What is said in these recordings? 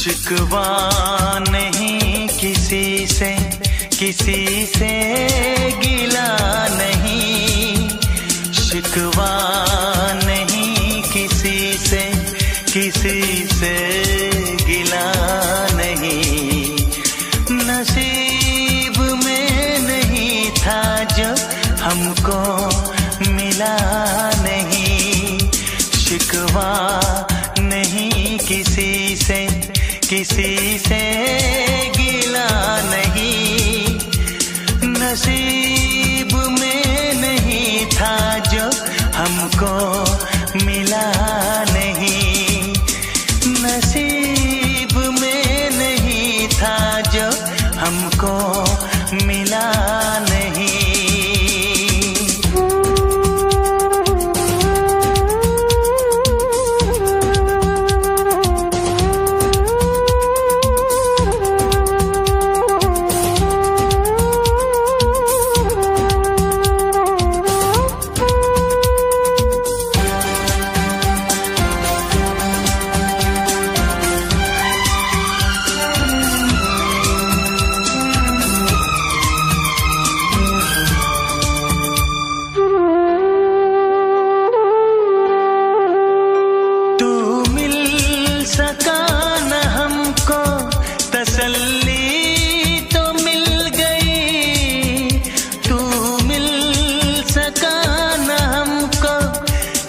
शिकवा नहीं किसी से गिला नहीं, शिकवा नहीं किसी से गिला नहीं। नसीब में नहीं था जो हमको मिला नहीं, शिकवा नहीं किसी से गिला नहीं। नसीब में नहीं था जो हमको मिला नहीं, नसीब में नहीं था जो हमको मिला नहीं।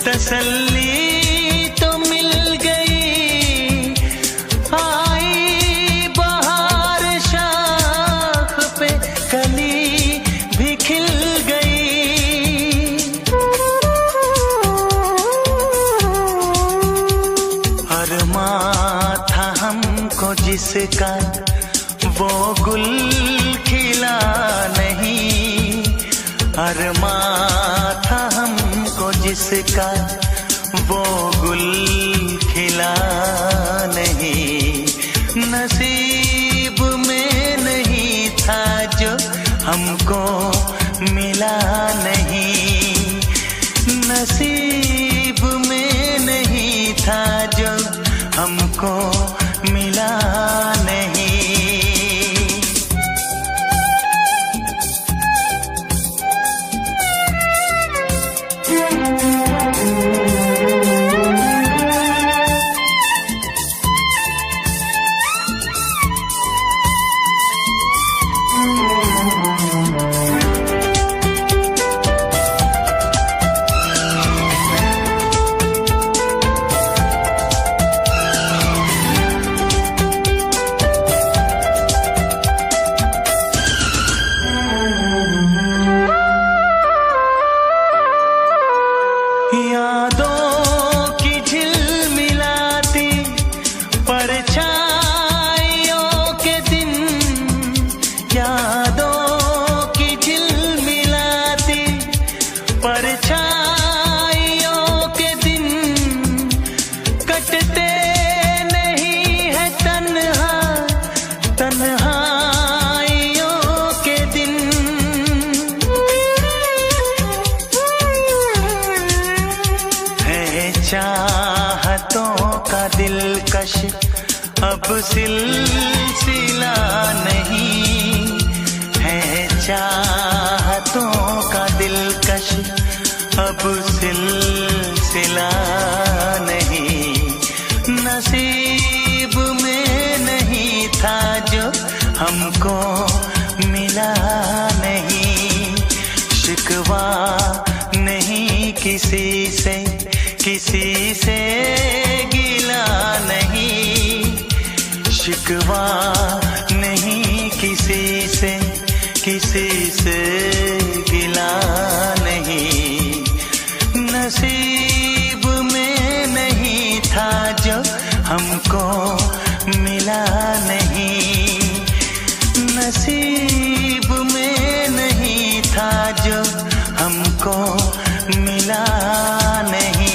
तसल्ली तो मिल गई, आई बहार शाख पे कली भी खिल गई। अरमां था हमको जिसका वो गुल खिला नहीं, अरमां था हमको जिसका वो गुल खिला नहीं। नसीब में नहीं था जो हमको मिला नहीं, नसीब में नहीं था जो हमको मिला नहीं। यादों की झिलमिलाती परछाइयों के दिन, यादों की झिलमिलाती परछाइयों के दिन, कटते नहीं है तन्हा तन्हाइयों के दिन। चाहतों का दिलकश अब सिलसिला नहीं है, चाहतों का दिलकश अब सिलसिला नहीं। नसीब में नहीं था जो हमको मिला नहीं, शिकवा नहीं किसी से गिला नहीं, शिकवा नहीं किसी से गिला नहीं। नसीब में नहीं था जो हमको मिला नहीं, नसीब में नहीं था जो हमको मिला नहीं।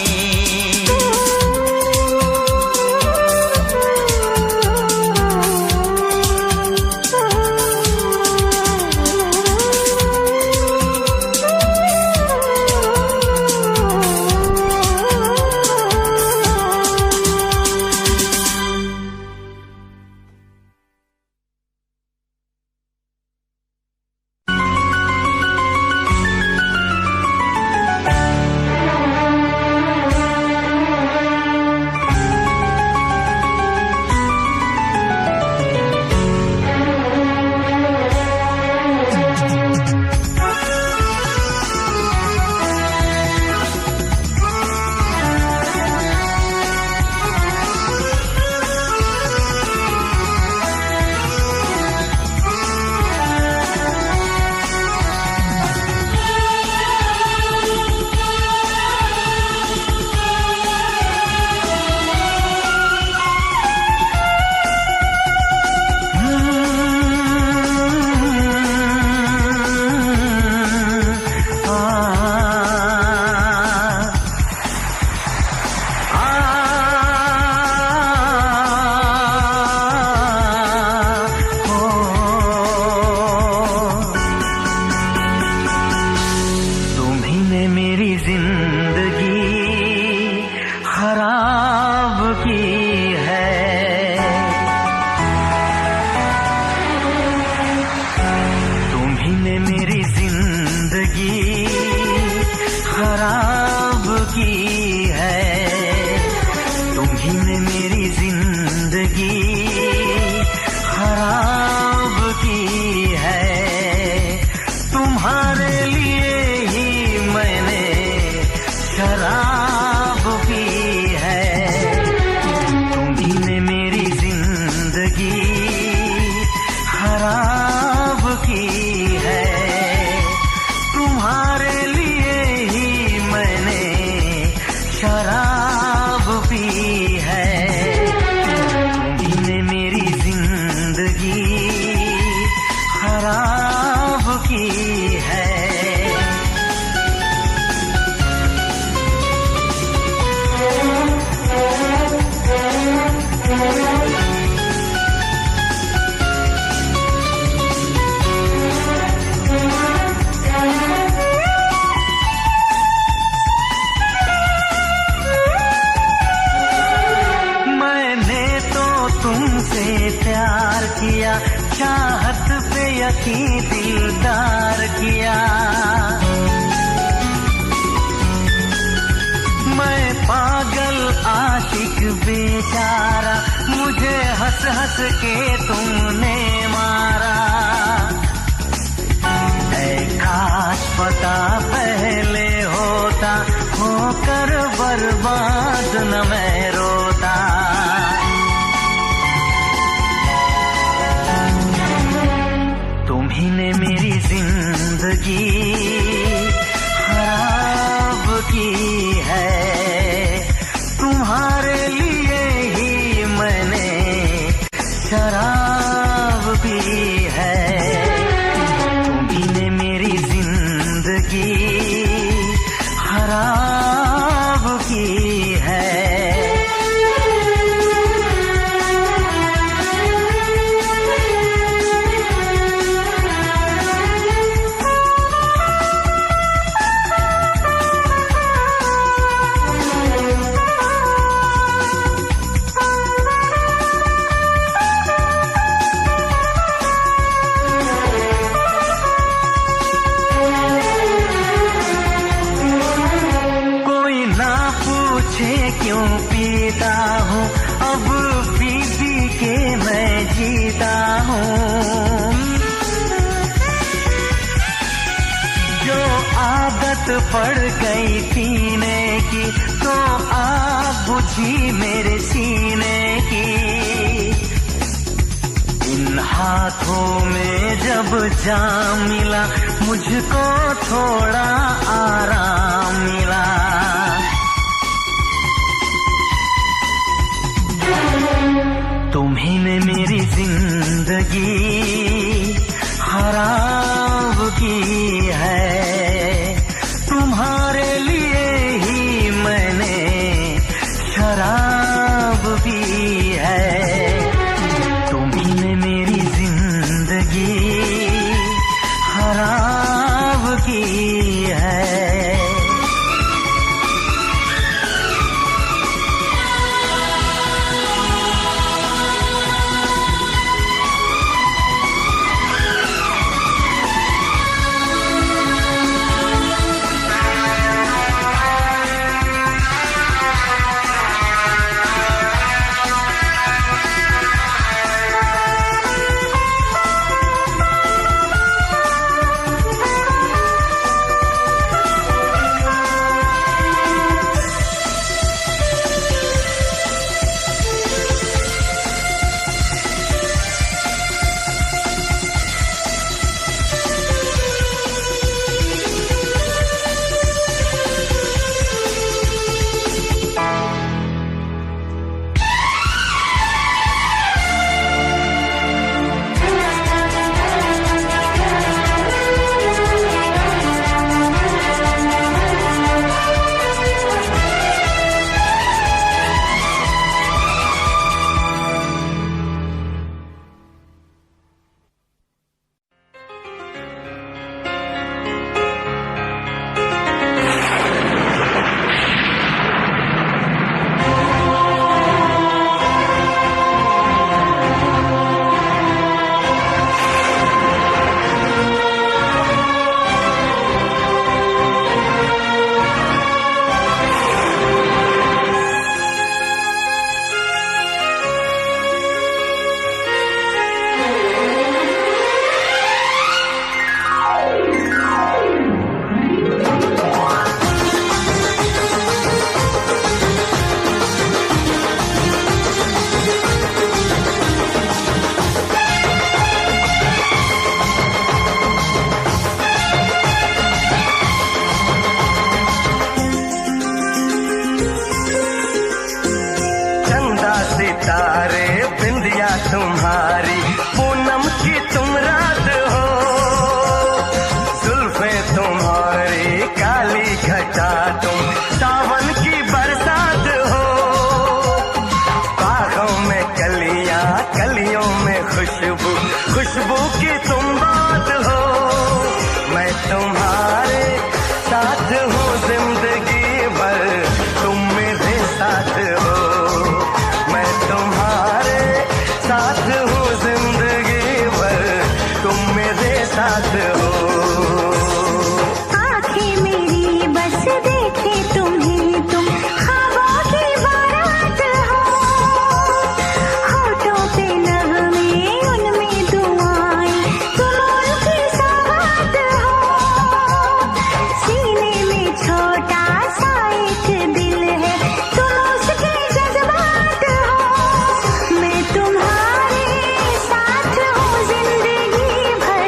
मेरी जिंदगी खराब की है। तुम्हारे लिए ही मैंने शराब पी है। तुम्ही ने मेरी जिंदगी खराब की है। तुम्हारे लिए ही मैंने शराब पी है। तुम्ही ने मेरी जिंदगी खराब की है। तुमसे प्यार किया, चाहत पे यकीन दिलदार किया। मैं पागल आशिक बेचारा, मुझे हंस हंस के तुमने मारा। ऐ काश पता पहले होता, होकर बर्बाद न मैं रोता। तुम्ही ने मेरी जिंदगी खराब की है। तुम्हारे लिए ही मैंने शराब पी है। तुम्ही ने मेरी जिंदगी खराब की है। क्यों पीता हूँ अब पी पी के मैं जीता हूँ। जो आदत पड़ गई पीने की, तो आग बुझी मेरे सीने की। इन हाथों में जब जाम मिला, मुझको थोड़ा आराम मिला। तुम्ही ने मेरी जिंदगी खराब की है। तुम्हारे लिए ही मैंने शराब पी है। तुम्ही ने मेरी जिंदगी खराब की है। सितारे बिंदिया तुम्हारी, पूनम की तुम रात हो, जुल्फे तुम्हारी काली घटा तुम, सावन की बरसात हो, बागों में कलियां कलियों में खुशबू, खुशबू की तुम बात हो। मैं तुम्हारे साथ हूँ जिंदगी भर, तुम मेरे साथ हो। मैं तुम्हारे साथ हूँ जिंदगी भर, तुम मेरे साथ हो। आंखें मेरी बस देखे तुम्हें, तुम ख्वाबों की बारात हो, होठों पे नगमे उनमें दुआएं, तुम उनकी सौगात हो, सीने में छोटा सा एक दिल है, तुम उसके जज्बात हो। मैं तुम्हारे साथ हूँ जिंदगी भर,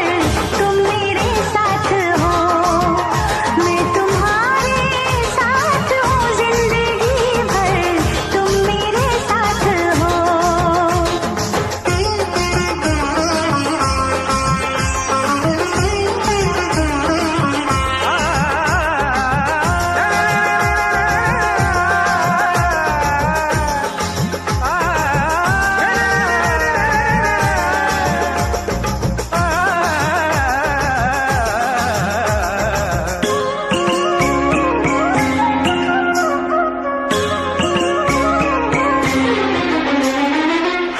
तुम मेरे साथ हो। मैं तुम्हारे साथ हूँ जिंदगी भर, तुम मेरे साथ हो।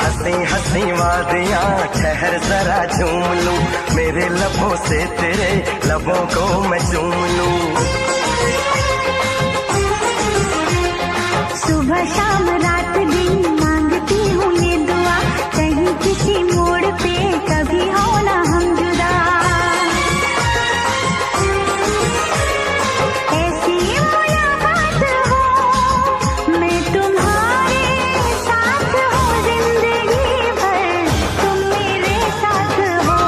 हंसी हंसी वादियाँ ठहर जरा झूम लूं, मेरे लबों से तेरे लबों को मैं चूम लूं। सुबह शाम रात दिन मांगती हूँ ये दुआ, कहीं किसी मोड़ पे कभी हो ना हम जुदा। ऐसी मुलाकात हो, मैं तुम्हारे साथ हूँ जिंदगी भर, तुम मेरे साथ हो।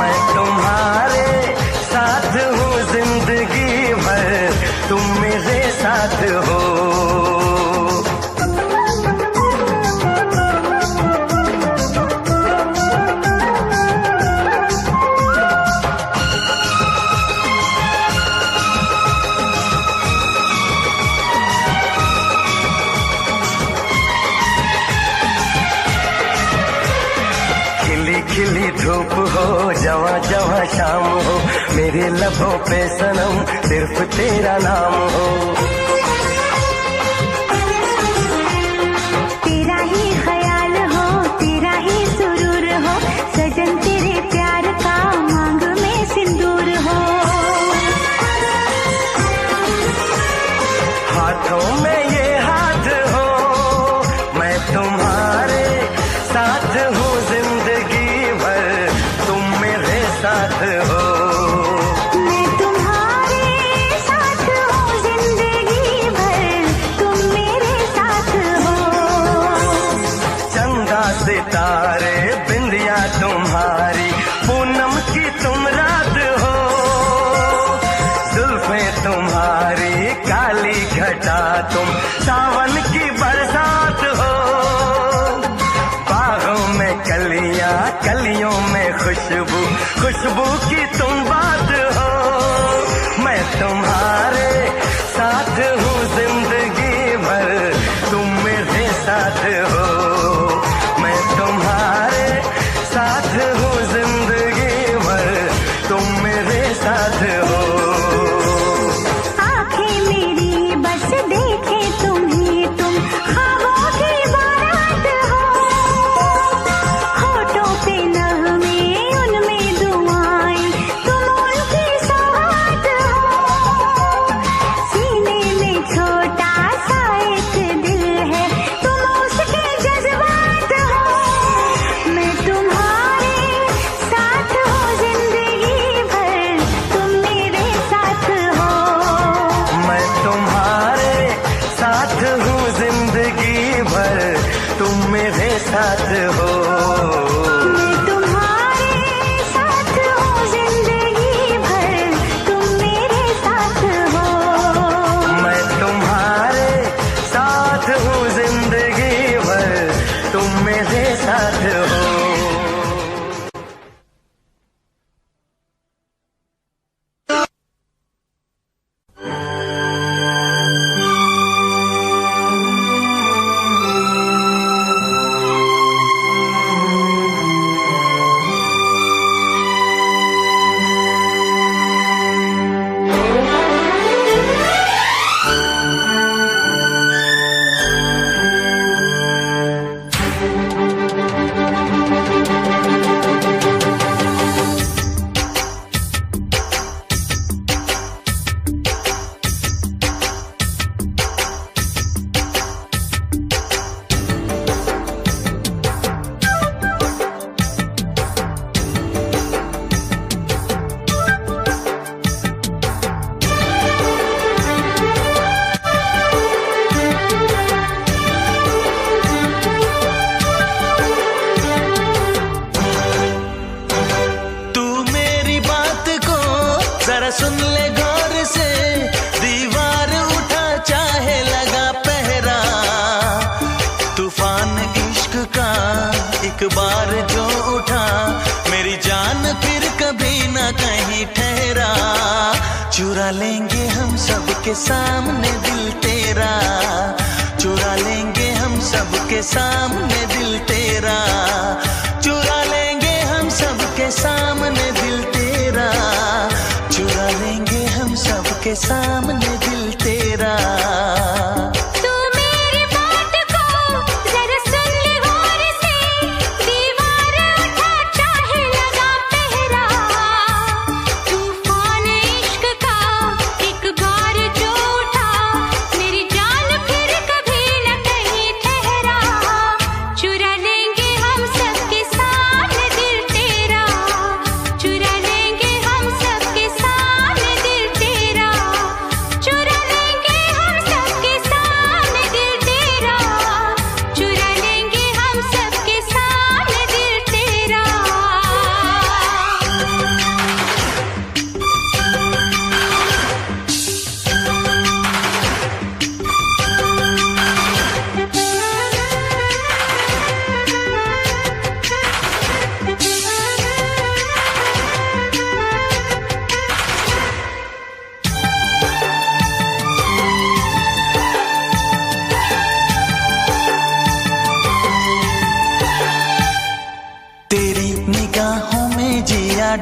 मैं तुम्हारे साथ हूँ जिंदगी भर, तुम मेरे साथ हो। खिली खिली धूप हो, जवां जवां शाम हो, मेरे लबों पे सनम सिर्फ तेरा नाम हो। तेरा ही ख्याल हो, तेरा ही सुरूर हो, सजन तेरे प्यार का मांग में सिंदूर हो। हाथों में ये हाथ हो, मैं तुम्हारे साथ हूँ जिंदगी भर, तुम मेरे साथ हो। मैं तुम्हारे साथ हूँ जिंदगी भर, तुम मेरे साथ हो। चंदा सितारे बिंदिया तुम्हारी, पूनम की तुम रात हो, जुल्फे तुम्हारी काली घटा तुम, सावन की बरसात हो, बागों में कलियां कलियों में खुशबू, खुशबू की तुम बात हो। मैं तुम्हारे साथ हूँ जिंदगी भर, तुम मेरे साथ हो। मैं तुम्हारे साथ हूँ जिंदगी भर, तुम मेरे साथ हो। आंखें मेरी बस देखे तुम्हें, तुम ख्वाबों की बारात हो, होठों पे नगमे उनमें दुआएं, तुम उनकी सौगात हो, सीने में छोटा सा एक दिल है, तुम उसके जज्बात हो। मैं तुम्हारे साथ हूँ जिंदगी भर, तुम मेरे साथ हो। मैं तुम्हारे साथ हूँ जिंदगी भर, तुम मेरे साथ हो। मैं तुम्हारे साथ हूँ जिंदगी भर, तुम मेरे साथ हो। मैं तुम्हारे साथ हूँ जिंदगी भर, तूफान इश्क का एक बार जो उठा, मेरी जान फिर कभी ना कहीं ठहरा। चुरा लेंगे हम सबके सामने दिल तेरा, चुरा लेंगे हम सबके सामने दिल तेरा, चुरा लेंगे हम सबके सामने दिल तेरा, चुरा लेंगे हम सबके सामने दिल तेरा।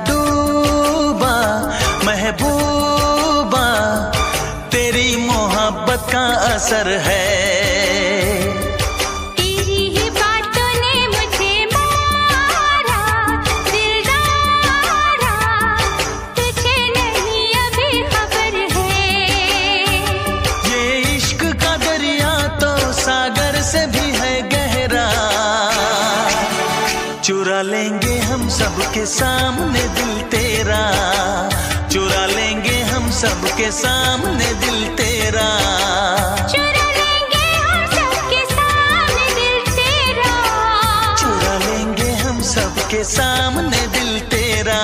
डूबा महबूबा, तेरी मोहब्बत का असर है। तेरी ही बातों ने मुझे मारा, दिलदारा, तुझे नहीं अभी खबर है। ये इश्क का दरिया तो सागर से भी है गहरा। चुरा लेंगे हम सबके सामने दिल तेरा, चुरा लेंगे हम सबके सामने दिल तेरा, चुरा लेंगे हम सबके सामने दिल तेरा, चुरा लेंगे हम सबके सामने दिल तेरा।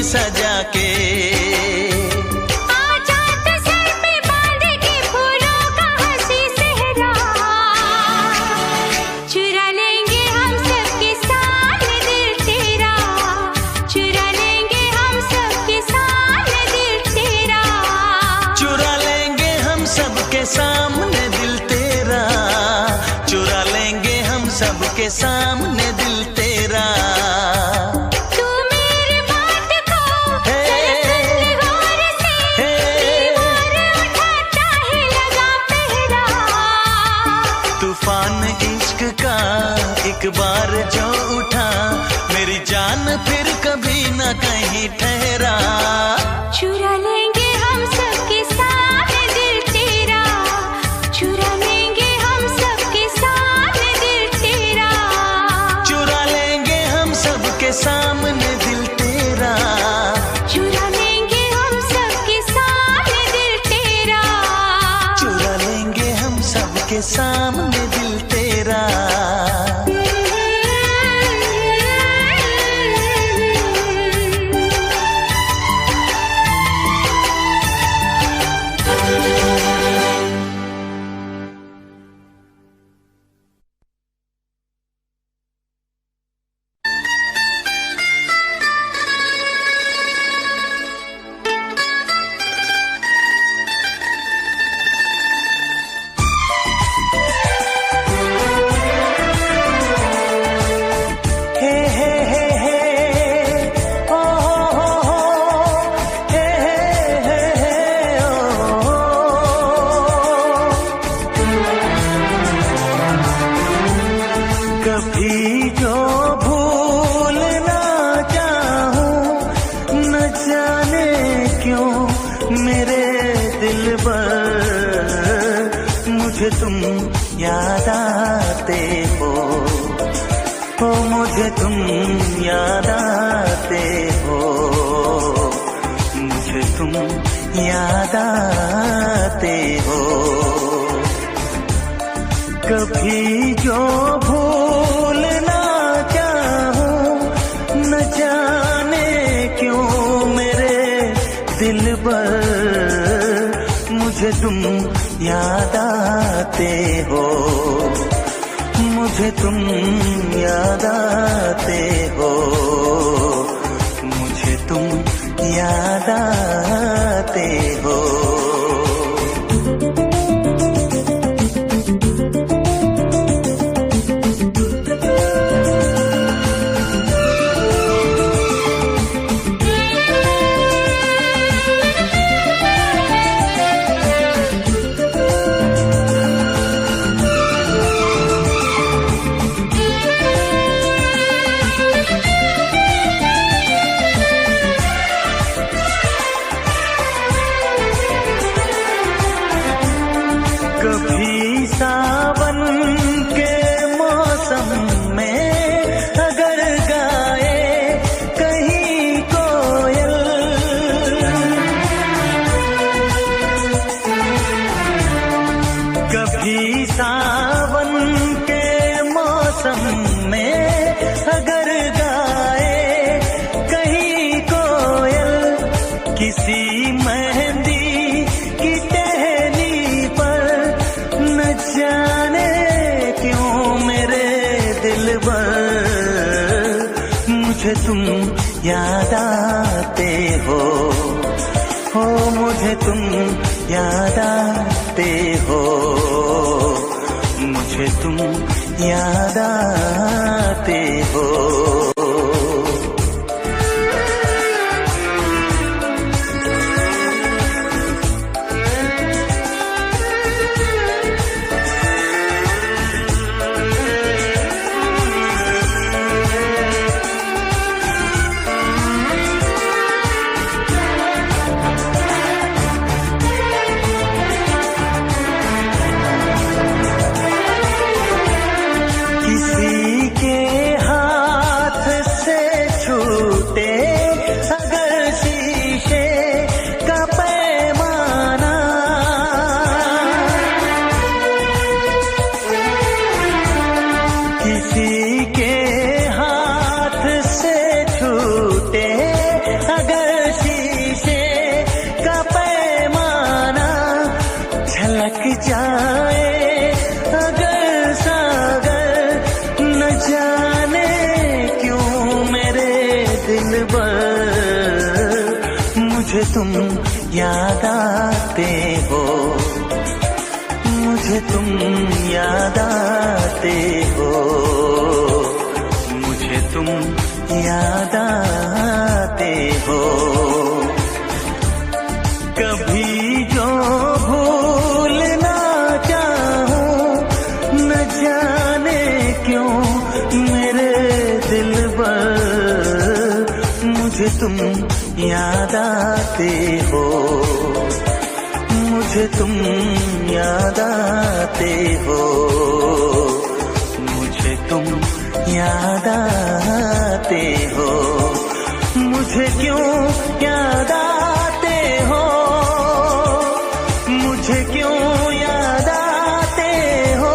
सजा के आजा तो सर पे बांध के फूलों का हंसी सेहरा, चुरा लेंगे हम सबके सामने दिल तेरा, चुरा लेंगे हम सबके सामने दिल तेरा, चुरा लेंगे हम सबके सामने दिल तेरा, चुरा लेंगे हम सबके सामने दिल तेरा। तूफान इश्क का एक बार जो उठा, मेरी जान फिर कभी न कहीं ठहरा। चुरा लेंगे हम सबके सामने दिल तेरा, चुरा लेंगे हम सबके सामने दिल तेरा, चुरा लेंगे हम सबके सामने दिल तेरा, चुरा लेंगे हम सबके सामने दिल तेरा, चुरा लेंगे हम सबके सामने दिल तेरा। कभी जो भूलना चाहूं न जाने क्यों मेरे दिल पर मुझे तुम याद आते हो मुझे तुम याद आते हो मुझे तुम याद आते हो कभी जो भूलना चाहूं न जाने क्यों मेरे दिल पर मुझे तुम याद आते हो मुझे तुम याद आते हो मुझे तुम याद आते हो कभी सावन के मौसम में अगर गाए कहीं कोयल कभी सावन के मौसम में अगर गाए कहीं कोयल किसी मेहंदी की टहनी पर न जाने क्यों मेरे दिल पर मुझे तुम याद आते हो मुझे तुम याद आते हो मुझे तुम याद आते हो किसी के हाथ से छूटे अगर शीशे का पैमाना किसी के हाथ से छूटे अगर शीशे का पैमाना झलक जाए अगर सागर न जाने क्यों मेरे दिल पर मुझे तुम याद आते हो मुझे तुम याद आते हो मुझे तुम याद आते हो कभी जो भूलना चाहूं न जाने क्यों मेरे दिल पर मुझे तुम याद आते हो मुझे तुम याद आते हो मुझे तुम याद आते हो मुझे क्यों याद आते हो मुझे क्यों याद आते हो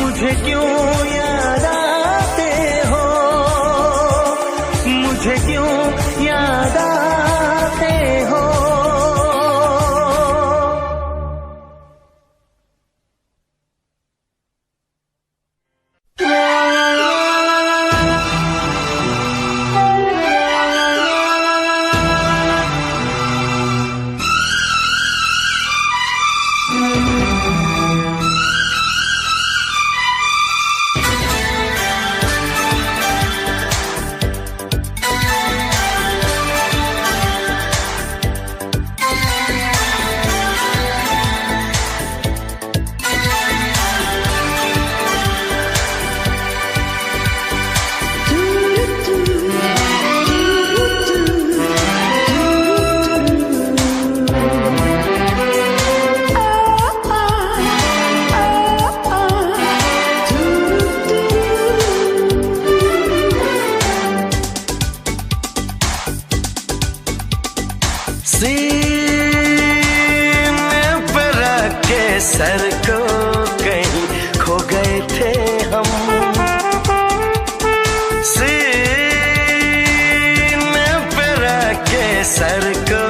मुझे क्यों याद आते हो मुझे क्यों याद आते हो सर को कहीं खो गए थे हम। सीने पे रख के सर को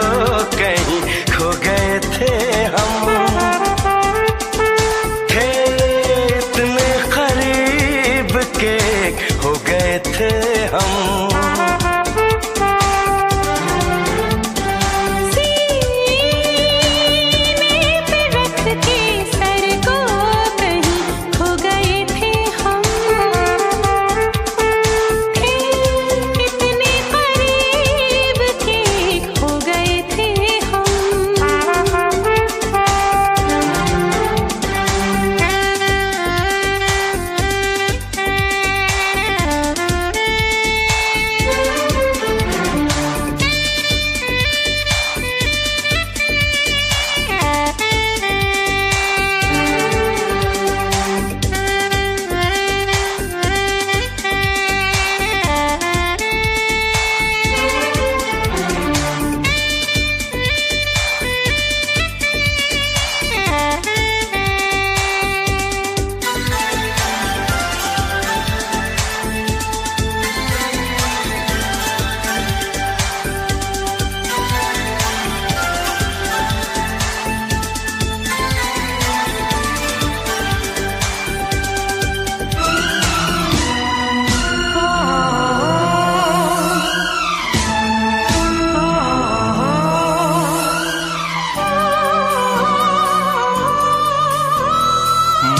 कहीं खो गए थे हम। थे इतने करीब के हो गए थे हम।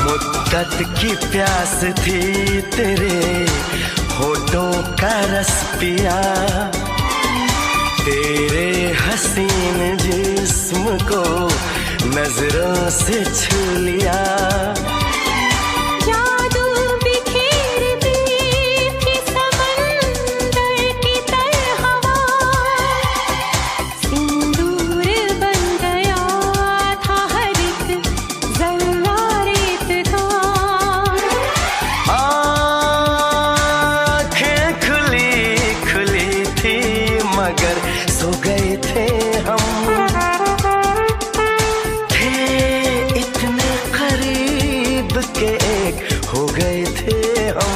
मुद्दत की प्यास थी तेरे होठों का रस पिया। तेरे हसीन जिस्म को नजरों से छू लिया। मगर सो गए थे हम। थे इतने करीब के एक हो गए थे हम।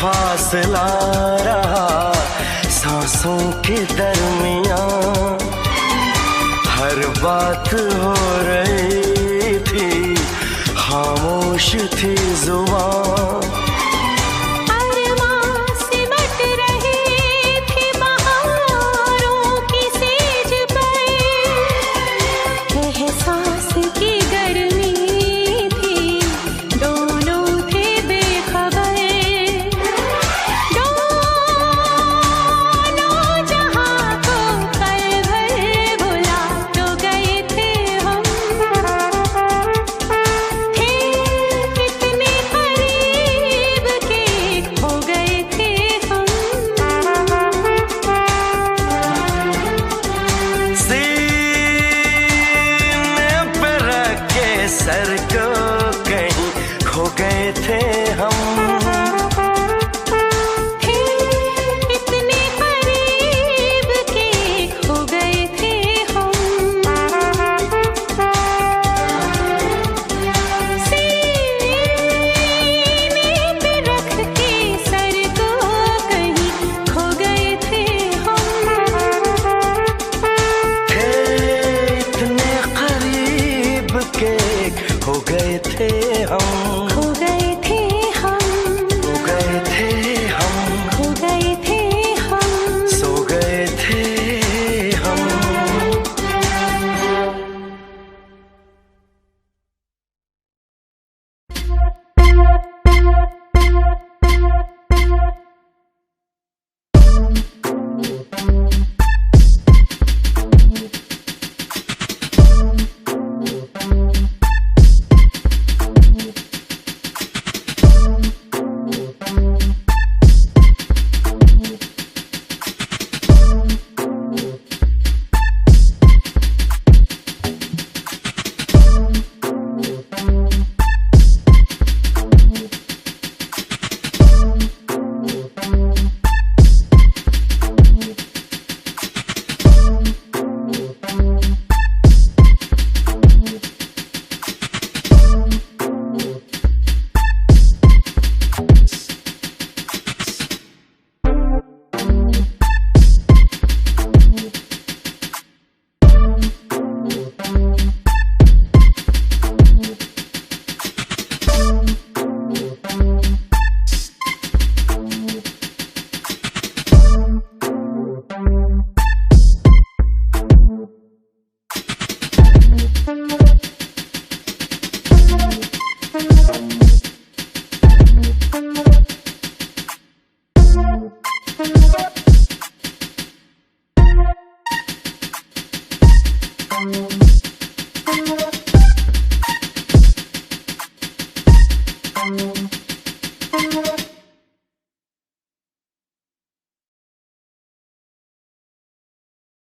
फासला रहा सांसों के दरमियां। हर बात हो रही थी, खामोश थी जुबान।